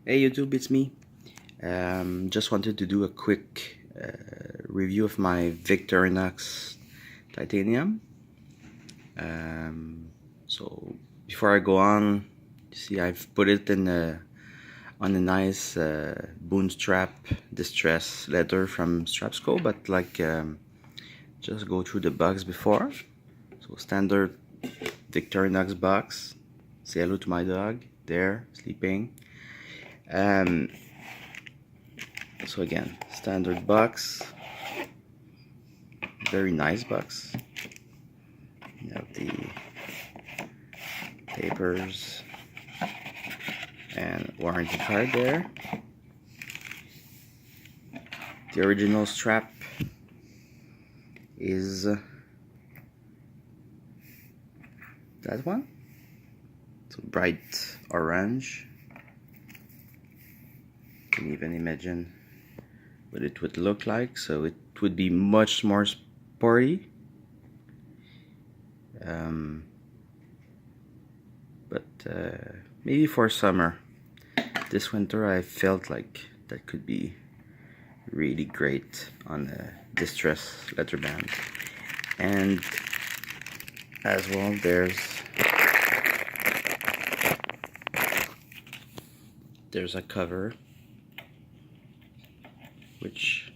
Hey YouTube, it's me. Just wanted to do a quick review of my Victorinox Titanium. So before I go on, you see I've put it on a nice bootstrap distress leather from Strapsco, but just go through the box before. So standard Victorinox box. Say hello to my dog there sleeping. So again, standard box, very nice box. You have the papers and warranty card there. The original strap is that one. It's bright orange. You can even imagine what it would look like, so it would be much more sporty. But maybe for summer. This winter I felt like that could be really great on a distress leather band. And as well, there's a cover which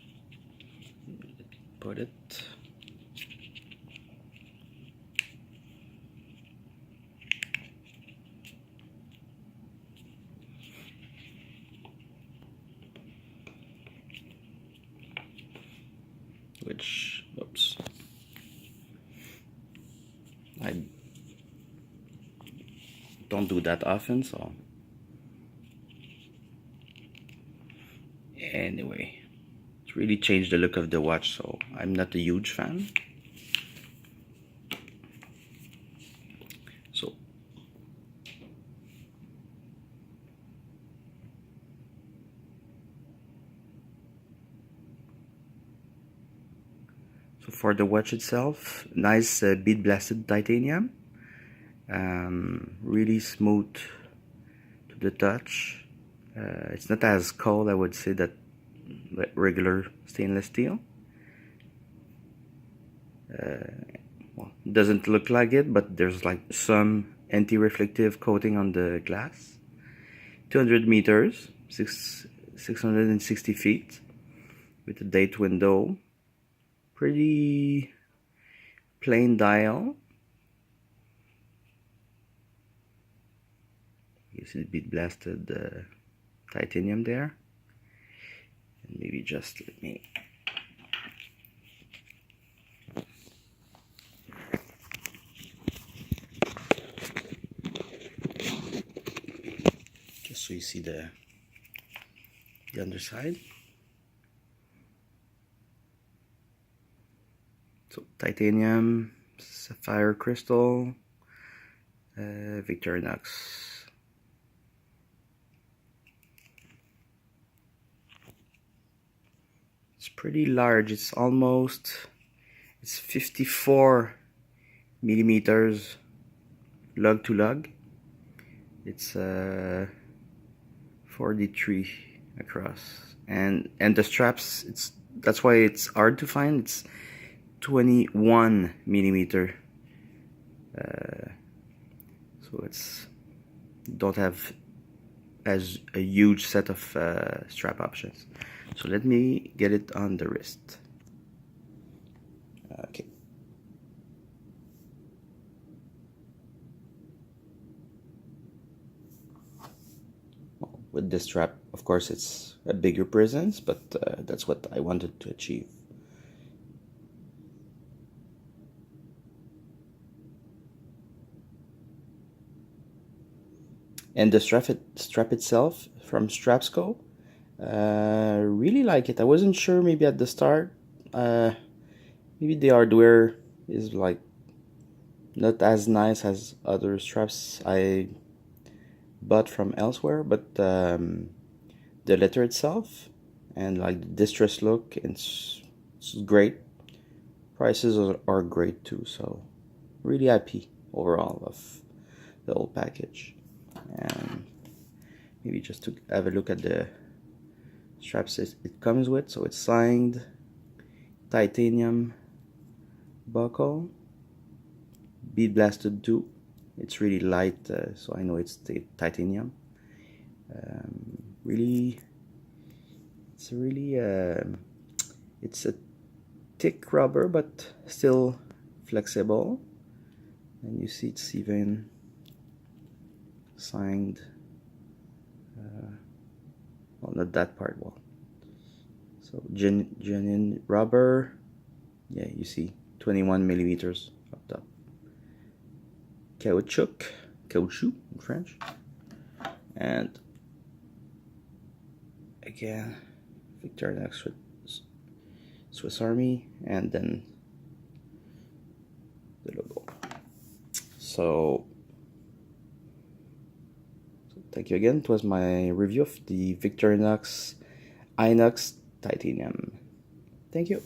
put it oops, I don't do that often, so anyway, it's really changed the look of the watch, so I'm not a huge fan. So for the watch itself, nice bead blasted titanium, really smooth to the touch. It's not as cold, I would say, that regular stainless steel. Well, it doesn't look like it, but there's like some anti-reflective coating on the glass. 200 meters, 660 feet, with a date window. Pretty plain dial. You see the bead blasted titanium there. And maybe just let me just so you see the underside. So titanium, sapphire crystal, Victorinox. It's pretty large. It's 54 millimeters lug to lug. It's 43 across, and the straps, that's why it's hard to find. It's 21 millimeter, so it's don't have as a huge set of strap options. So let me get it on the wrist. Okay. Well, with this strap, of course, it's a bigger presence, but that's what I wanted to achieve. And the strap itself from Strapsco, really like it. I wasn't sure maybe at the start. Maybe the hardware is like not as nice as other straps I bought from elsewhere, but the leather itself and like the distress look, it's great. Prices are great too, so really happy overall of the whole package. And maybe just to have a look at the straps it comes with. So it's signed titanium buckle, bead blasted too. It's really light, so I know it's the titanium. Really, it's a thick rubber, but still flexible. And you see it's even signed. Well, not that part. Well, so genuine rubber. Yeah, you see 21 millimeters up top. Caoutchouc in French. And again, Victorinox Swiss Army, and then the logo. So thank you again. It was my review of the Victorinox Inox Titanium. Thank you.